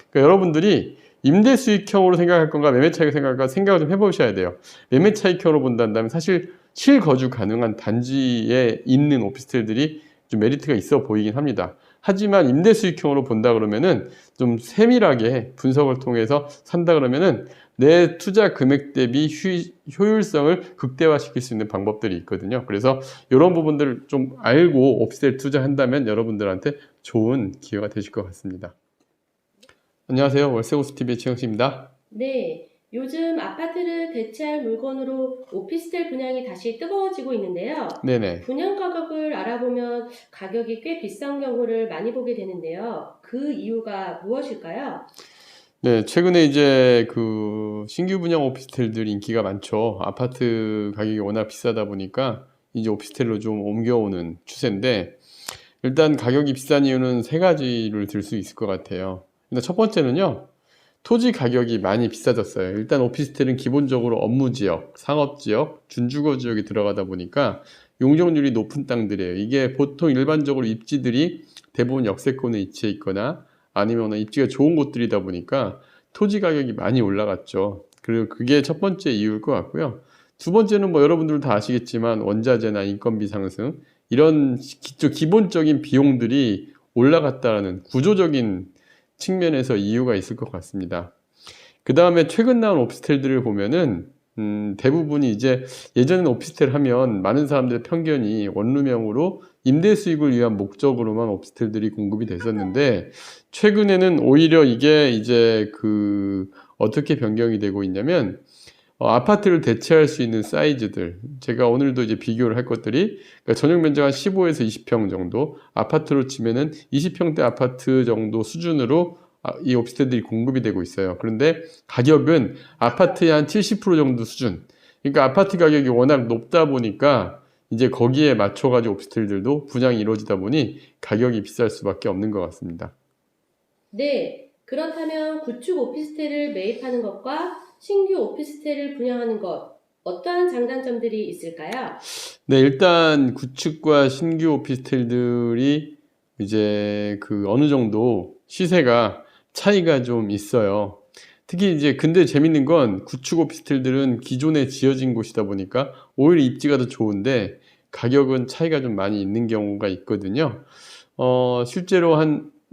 그러니까 여러분들이 임대 수익형으로 생각할 건가 매매 차익을 생각할까 생각을 좀 해보셔야 돼요. 매매 차익형으로 본다면 사실 실거주 가능한 단지에 있는 오피스텔들이 좀 메리트가 있어 보이긴 합니다. 하지만 임대 수익형으로 본다 그러면은 좀 세밀하게 분석을 통해서 산다 그러면은 내 투자 금액 대비 효율성을 극대화시킬 수 있는 방법들이 있거든요. 그래서 이런 부분들을 좀 알고 오피스텔 투자한다면 여러분들한테 좋은 기회가 되실 것 같습니다. 안녕하세요. 월세호스TV의 최영식입니다. 네, 요즘 아파트를 대체할 물건으로 오피스텔 분양이 다시 뜨거워지고 있는데요. 네네. 분양 가격을 알아보면 가격이 꽤 비싼 경우를 많이 보게 되는데요. 그 이유가 무엇일까요? 네, 최근에 이제 그 신규 분양 오피스텔들 인기가 많죠. 아파트 가격이 워낙 비싸다 보니까 이제 오피스텔로 좀 옮겨오는 추세인데, 일단 가격이 비싼 이유는 세 가지를 들 수 있을 것 같아요. 일단 첫 번째는요, 토지 가격이 많이 비싸졌어요. 일단 오피스텔은 기본적으로 업무지역, 상업지역, 준주거 지역이 들어가다 보니까 용적률이 높은 땅들이에요. 이게 보통 일반적으로 입지들이 대부분 역세권에 위치해 있거나 아니면 입지가 좋은 곳들이다 보니까 토지 가격이 많이 올라갔죠. 그리고 그게 첫 번째 이유일 것 같고요. 두 번째는 뭐 여러분들 다 아시겠지만 원자재나 인건비 상승 이런 기본적인 비용들이 올라갔다는 구조적인 측면에서 이유가 있을 것 같습니다. 그 다음에 최근 나온 오피스텔들을 보면은 대부분이 이제 예전에는 오피스텔 하면 많은 사람들의 편견이 원룸형으로 임대 수익을 위한 목적으로만 오피스텔들이 공급이 됐었는데 최근에는 오히려 이게 이제 어떻게 변경이 되고 있냐면 아파트를 대체할 수 있는 사이즈들 제가 오늘도 이제 비교를 할 것들이 그러니까 전용 면적 한 15에서 20평 정도 아파트로 치면은 20평대 아파트 정도 수준으로 이 오피스텔들이 공급이 되고 있어요. 그런데 가격은 아파트의 한 70% 정도 수준. 그러니까 아파트 가격이 워낙 높다 보니까 이제 거기에 맞춰가지고 오피스텔들도 분양이 이루어지다 보니 가격이 비쌀 수밖에 없는 것 같습니다. 네, 그렇다면 구축 오피스텔을 매입하는 것과 신규 오피스텔을 분양하는 것, 어떠한 장단점들이 있을까요? 네, 일단 구축과 신규 오피스텔들이 이제 어느 정도 시세가 차이가 좀 있어요. 특히 이제 근데 재밌는 건 구축 오피스텔들은 기존에 지어진 곳이다 보니까 오히려 입지가 더 좋은데 가격은 차이가 좀 많이 있는 경우가 있거든요. 실제로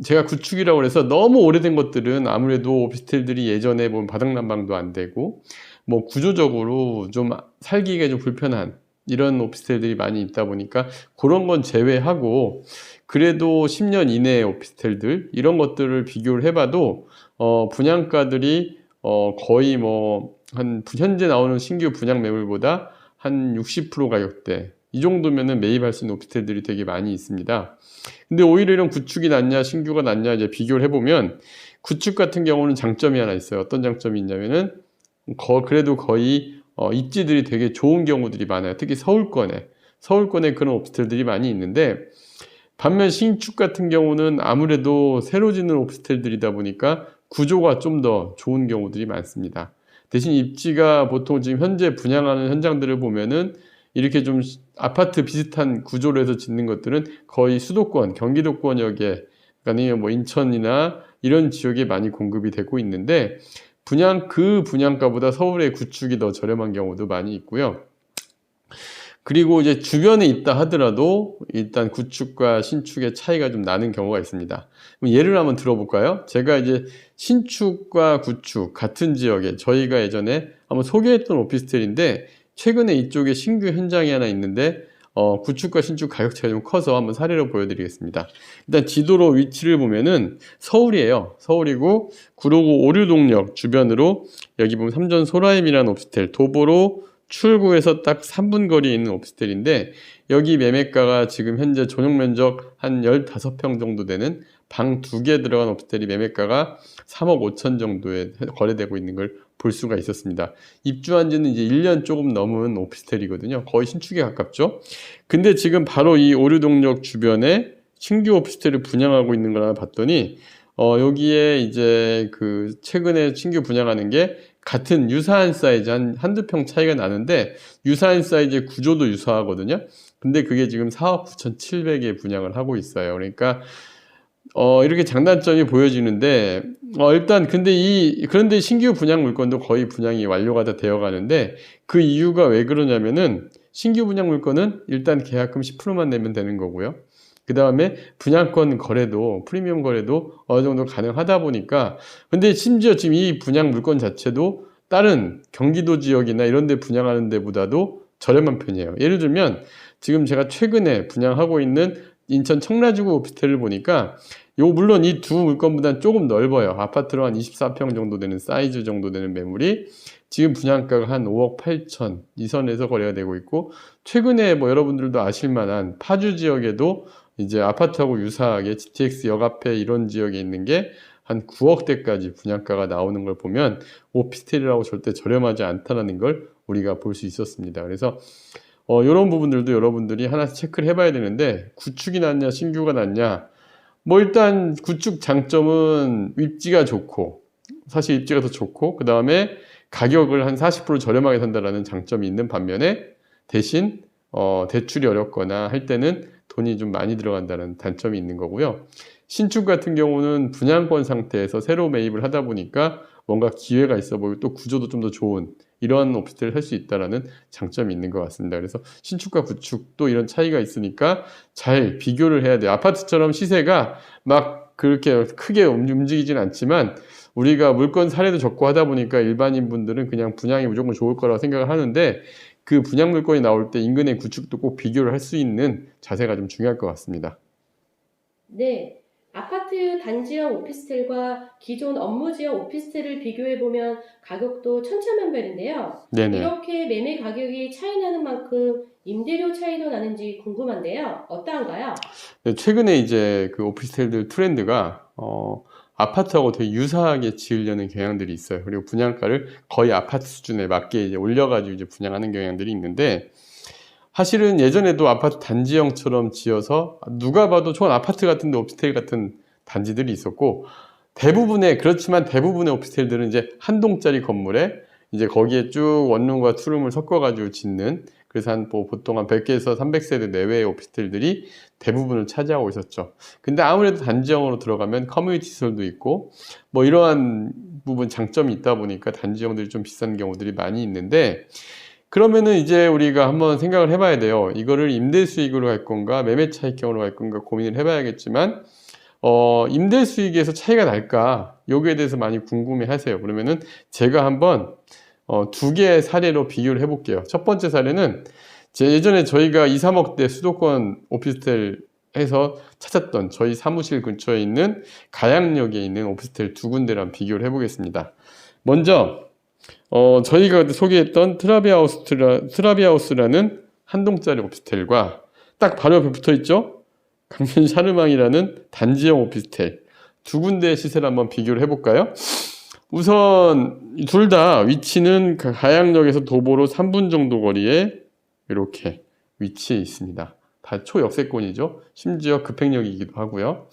제가 구축이라고 해서 너무 오래된 것들은 아무래도 오피스텔들이 예전에 보면 바닥난방도 안 되고 뭐 구조적으로 좀 살기가 좀 불편한 이런 오피스텔들이 많이 있다 보니까 그런 건 제외하고 그래도 10년 이내의 오피스텔들 이런 것들을 비교를 해봐도 분양가들이 거의 현재 나오는 신규 분양 매물보다 한 60% 가격대 이 정도면은 매입할 수 있는 오피스텔들이 되게 많이 있습니다. 근데 오히려 이런 구축이 낫냐 신규가 낫냐 이제 비교를 해보면 구축 같은 경우는 장점이 하나 있어요. 어떤 장점이 있냐면은 그래도 거의 입지들이 되게 좋은 경우들이 많아요. 특히 서울권에 그런 오피스텔들이 많이 있는데 반면 신축 같은 경우는 아무래도 새로 짓는 오피스텔들이다 보니까 구조가 좀 더 좋은 경우들이 많습니다. 대신 입지가 보통 지금 현재 분양하는 현장들을 보면은 이렇게 좀 아파트 비슷한 구조로 해서 짓는 것들은 거의 수도권, 경기도권역에 아니면 뭐 인천이나 이런 지역에 많이 공급이 되고 있는데 분양가보다 서울의 구축이 더 저렴한 경우도 많이 있고요. 그리고 이제 주변에 있다 하더라도 일단 구축과 신축의 차이가 좀 나는 경우가 있습니다. 예를 한번 들어볼까요? 제가 이제 신축과 구축 같은 지역에 저희가 예전에 한번 소개했던 오피스텔인데 최근에 이쪽에 신규 현장이 하나 있는데 구축과 신축 가격 차이가 좀 커서 한번 사례로 보여드리겠습니다. 일단 지도로 위치를 보면은 서울이에요. 서울이고 구로구 오류동역 주변으로 여기 보면 삼전 소라임이라는 오피스텔 도보로 출구에서 딱 3분 거리에 있는 오피스텔인데 여기 매매가가 지금 현재 전용 면적 한 15평 정도 되는 방 2개 들어간 오피스텔이 매매가가 3억 5천 정도에 거래되고 있는 걸 볼 수가 있었습니다. 입주한 지는 이제 1년 조금 넘은 오피스텔이거든요. 거의 신축에 가깝죠. 근데 지금 바로 이 오류동역 주변에 신규 오피스텔을 분양하고 있는 걸 하나 봤더니 여기에 이제 최근에 신규 분양하는 게 같은 유사한 사이즈 한두 평 차이가 나는데 유사한 사이즈의 구조도 유사하거든요. 근데 그게 지금 4억 9,700에 분양을 하고 있어요. 그러니까 이렇게 장단점이 보여지는데, 일단, 그런데 신규 분양 물건도 거의 분양이 완료가 다 되어 가는데, 그 이유가 왜 그러냐면은, 신규 분양 물건은 일단 계약금 10%만 내면 되는 거고요. 그 다음에 분양권 거래도, 프리미엄 거래도 어느 정도 가능하다 보니까, 근데 심지어 지금 이 분양 물건 자체도 다른 경기도 지역이나 이런 데 분양하는 데보다도 저렴한 편이에요. 예를 들면, 지금 제가 최근에 분양하고 있는 인천 청라지구 오피스텔을 보니까 물론 이 두 물건보다는 조금 넓어요. 아파트로 한 24평 정도 되는 사이즈 정도 되는 매물이 지금 분양가가 한 5억 8천 이 선에서 거래가 되고 있고, 최근에 뭐 여러분들도 아실 만한 파주 지역에도 이제 아파트하고 유사하게 GTX 역 앞에 이런 지역에 있는 게 한 9억대까지 분양가가 나오는 걸 보면 오피스텔이라고 절대 저렴하지 않다는 걸 우리가 볼 수 있었습니다. 그래서 이런 부분들도 여러분들이 하나씩 체크를 해봐야 되는데, 구축이 낫냐 신규가 낫냐, 뭐 일단 구축 장점은 입지가 좋고, 사실 입지가 더 좋고, 그 다음에 가격을 한 40% 저렴하게 산다라는 장점이 있는 반면에, 대신 대출이 어렵거나 할 때는 돈이 좀 많이 들어간다는 단점이 있는 거고요. 신축 같은 경우는 분양권 상태에서 새로 매입을 하다 보니까 뭔가 기회가 있어 보이고 또 구조도 좀 더 좋은 이런 오피스텔을 할 수 있다라는 장점이 있는 것 같습니다. 그래서 신축과 구축도 이런 차이가 있으니까 잘 비교를 해야 돼요. 아파트처럼 시세가 막 그렇게 크게 움직이진 않지만, 우리가 물건 사례도 적고 하다 보니까 일반인 분들은 그냥 분양이 무조건 좋을 거라고 생각을 하는데, 그 분양 물건이 나올 때 인근의 구축도 꼭 비교를 할 수 있는 자세가 좀 중요할 것 같습니다. 네. 아파트 단지형 오피스텔과 기존 업무지형 오피스텔을 비교해보면 가격도 천차만별인데요. 네네. 이렇게 매매 가격이 차이 나는 만큼 임대료 차이도 나는지 궁금한데요. 어떠한가요? 네, 최근에 이제 그 오피스텔들 트렌드가 아파트하고 되게 유사하게 지으려는 경향들이 있어요. 그리고 분양가를 거의 아파트 수준에 맞게 이제 올려가지고 이제 분양하는 경향들이 있는데, 사실은 예전에도 아파트 단지형처럼 지어서 누가 봐도 좋은 아파트 같은데 오피스텔 같은 단지들이 있었고, 그렇지만 대부분의 오피스텔들은 이제 한 동짜리 건물에 이제 거기에 쭉 원룸과 투룸을 섞어가지고 짓는, 그래서 보통 한 100개에서 300세대 내외의 오피스텔들이 대부분을 차지하고 있었죠. 근데 아무래도 단지형으로 들어가면 커뮤니티 시설도 있고, 뭐 이러한 부분 장점이 있다 보니까 단지형들이 좀 비싼 경우들이 많이 있는데, 그러면은 이제 우리가 한번 생각을 해봐야 돼요. 이거를 임대 수익으로 할 건가, 매매 차익형으로 할 건가 고민을 해봐야겠지만, 임대 수익에서 차이가 날까? 여기에 대해서 많이 궁금해 하세요. 그러면은 제가 한번 두 개의 사례로 비교를 해볼게요. 첫 번째 사례는 예전에 저희가 2, 3억대 수도권 오피스텔 해서 찾았던 저희 사무실 근처에 있는 가양역에 있는 오피스텔 두 군데랑 비교를 해보겠습니다. 먼저 저희가 소개했던 트라비하우스라는 한 동짜리 오피스텔과 딱 바로 옆에 붙어 있죠? 강변 샤르망이라는 단지형 오피스텔 두 군데의 시세를 한번 비교를 해볼까요? 우선 둘 다 위치는 가양역에서 도보로 3분 정도 거리에 이렇게 위치해 있습니다. 다 초역세권이죠. 심지어 급행역이기도 하고요.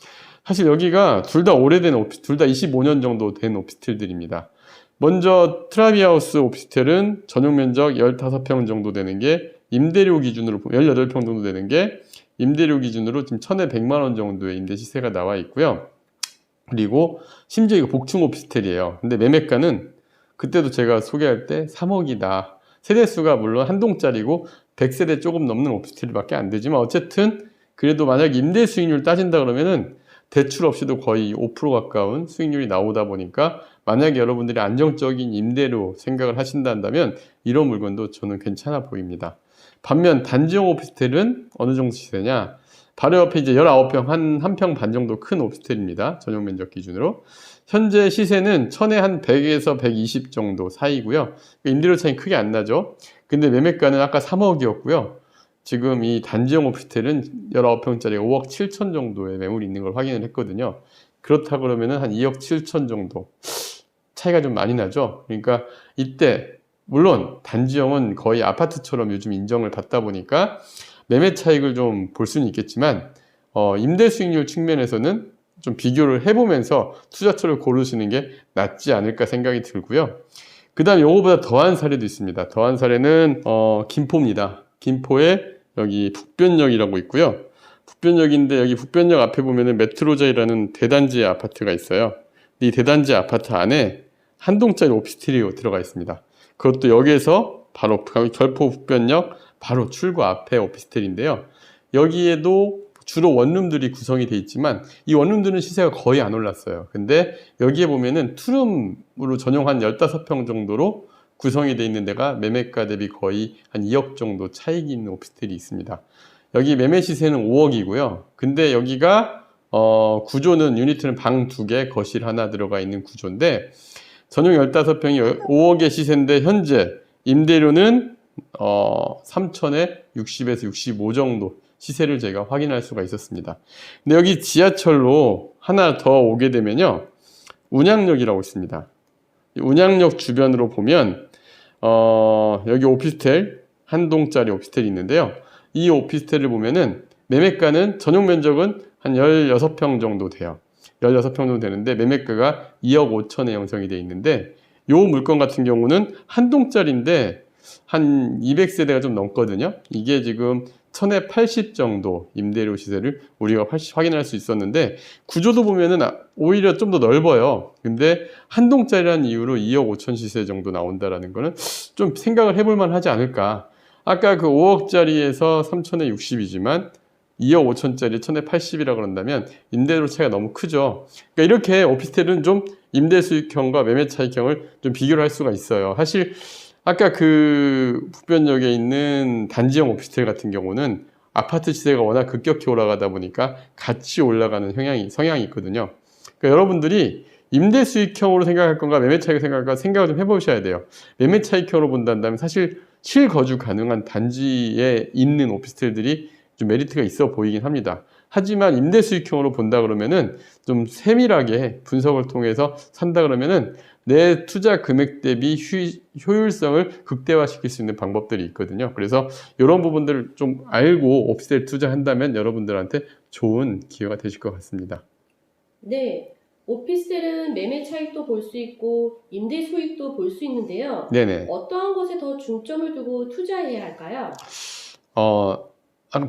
사실 여기가 둘 다 오래된 둘 다 25년 정도 된 오피스텔들입니다. 먼저 트라비하우스 오피스텔은 전용 면적 15평 정도 되는 게 임대료 기준으로 18평 정도 되는 게 임대료 기준으로 지금 1,100만 원 정도의 임대 시세가 나와 있고요. 그리고 심지어 이거 복층 오피스텔이에요. 근데 매매가는 그때도 제가 소개할 때 3억이다. 세대수가 물론 한 동짜리고 100세대 조금 넘는 오피스텔밖에 안 되지만, 어쨌든 그래도 만약 임대 수익률 따진다 그러면은 대출 없이도 거의 5% 가까운 수익률이 나오다 보니까, 만약에 여러분들이 안정적인 임대료 생각을 하신다면 이런 물건도 저는 괜찮아 보입니다. 반면 단지형 오피스텔은 어느 정도 시세냐? 바로 옆에 이제 19평, 한 평 반 정도 큰 오피스텔입니다. 전용 면적 기준으로. 현재 시세는 천에 한 100에서 120 정도 사이고요. 임대료 차이 크게 안 나죠. 근데 매매가는 아까 3억이었고요. 지금 이 단지형 오피스텔은 19평짜리 5억 7천 정도의 매물이 있는 걸 확인을 했거든요. 그렇다 그러면은 한 2억 7천 정도. 차이가 좀 많이 나죠. 그러니까 이때 물론 단지형은 거의 아파트처럼 요즘 인정을 받다 보니까 매매 차익을 좀 볼 수는 있겠지만, 임대 수익률 측면에서는 좀 비교를 해보면서 투자처를 고르시는 게 낫지 않을까 생각이 들고요. 그 다음에 요거보다 더한 사례도 있습니다. 더한 사례는 김포입니다. 김포에 여기 북변역이라고 있고요. 북변역인데 여기 북변역 앞에 보면은 메트로자이라는 대단지 아파트가 있어요. 이 대단지 아파트 안에 한 동짜리 오피스텔이 들어가 있습니다. 그것도 여기에서 바로 결포 북변역 바로 출구 앞에 오피스텔인데요. 여기에도 주로 원룸들이 구성이 돼 있지만 이 원룸들은 시세가 거의 안 올랐어요. 근데 여기에 보면은 투룸으로 전용한 15평 정도로 구성이 돼 있는 데가 매매가 대비 거의 한 2억 정도 차익이 있는 오피스텔이 있습니다. 여기 매매 시세는 5억이고요. 근데 여기가 구조는 유니트는 방 2개, 거실 하나 들어가 있는 구조인데 전용 15평이 5억의 시세인데 현재 임대료는 3천에 60에서 65 정도 시세를 저희가 확인할 수가 있었습니다. 근데 여기 지하철로 하나 더 오게 되면요. 운양역이라고 있습니다. 운양역 주변으로 보면 여기 오피스텔 한 동짜리 오피스텔이 있는데요. 이 오피스텔을 보면은 매매가는 전용 면적은 한 16평 정도 돼요. 16평 정도 되는데 매매가가 2억 5천에 형성이 되어 있는데 이 물건 같은 경우는 한 동짜리인데 한 200세대가 좀 넘거든요. 이게 지금 1000에 80 정도 임대료 시세를 우리가 확인할 수 있었는데 구조도 보면은 오히려 좀 더 넓어요. 근데 한 동짜리라는 이유로 2억 5천 시세 정도 나온다라는 거는 좀 생각을 해볼 만하지 않을까. 아까 그 5억짜리에서 3천에 60이지만 2억 5천짜리 1000에 80이라 그런다면 임대료 차이가 너무 크죠. 그러니까 이렇게 오피스텔은 좀 임대 수익형과 매매 차익형을 좀 비교를 할 수가 있어요. 사실 아까 그 북변역에 있는 단지형 오피스텔 같은 경우는 아파트 시세가 워낙 급격히 올라가다 보니까 같이 올라가는 성향이 있거든요. 그러니까 여러분들이 임대 수익형으로 생각할 건가 매매 차익을 생각할 건가 생각을 좀 해보셔야 돼요. 매매 차익형으로 본다면 사실 실거주 가능한 단지에 있는 오피스텔들이 좀 메리트가 있어 보이긴 합니다. 하지만 임대 수익형으로 본다 그러면은 좀 세밀하게 분석을 통해서 산다 그러면은 내 투자 금액 대비 효율성을 극대화시킬 수 있는 방법들이 있거든요. 그래서 이런 부분들을 좀 알고 오피스텔 투자한다면 여러분들한테 좋은 기회가 되실 것 같습니다. 네, 오피스텔은 매매 차익도 볼 수 있고 임대 수익도 볼 수 있는데요. 네네. 어떠한 것에 더 중점을 두고 투자해야 할까요?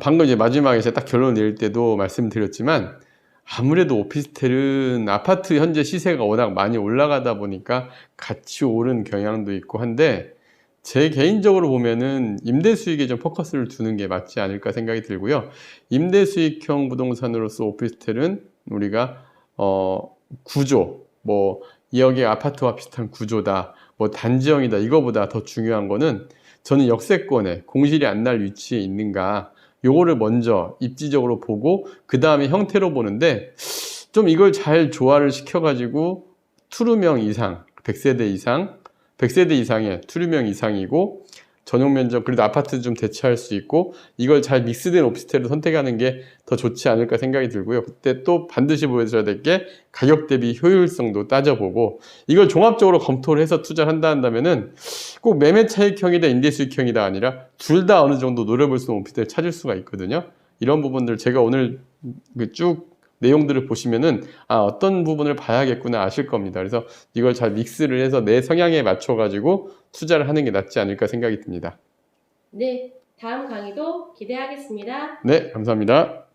방금 이제 마지막에 제가 딱 결론 낼 때도 말씀드렸지만 아무래도 오피스텔은 아파트 현재 시세가 워낙 많이 올라가다 보니까 같이 오른 경향도 있고 한데 제 개인적으로 보면은 임대 수익에 좀 포커스를 두는 게 맞지 않을까 생각이 들고요. 임대 수익형 부동산으로서 오피스텔은 우리가 구조, 뭐 여기 아파트와 비슷한 구조다, 뭐 단지형이다 이거보다 더 중요한 거는 저는 역세권에 공실이 안 날 위치에 있는가 요거를 먼저 입지적으로 보고 그 다음에 형태로 보는데 좀 이걸 잘 조화를 시켜가지고 투룸형 이상, 100세대 이상, 100세대 이상의 투룸형 이상이고 전용 면적 그래도 아파트 좀 대체할 수 있고 이걸 잘 믹스된 오피스텔을 선택하는 게 더 좋지 않을까 생각이 들고요. 그때 또 반드시 보여줘야 될 게 가격 대비 효율성도 따져보고 이걸 종합적으로 검토를 해서 투자를 한다면은 꼭 매매 차익형이다 임대 수익형이다 아니라 둘 다 어느 정도 노려볼 수 있는 오피스텔을 찾을 수가 있거든요. 이런 부분들 제가 오늘 쭉 내용들을 보시면은 어떤 부분을 봐야겠구나 아실 겁니다. 그래서 이걸 잘 믹스를 해서 내 성향에 맞춰 가지고 투자를 하는 게 낫지 않을까 생각이 듭니다. 네, 다음 강의도 기대하겠습니다. 네, 감사합니다.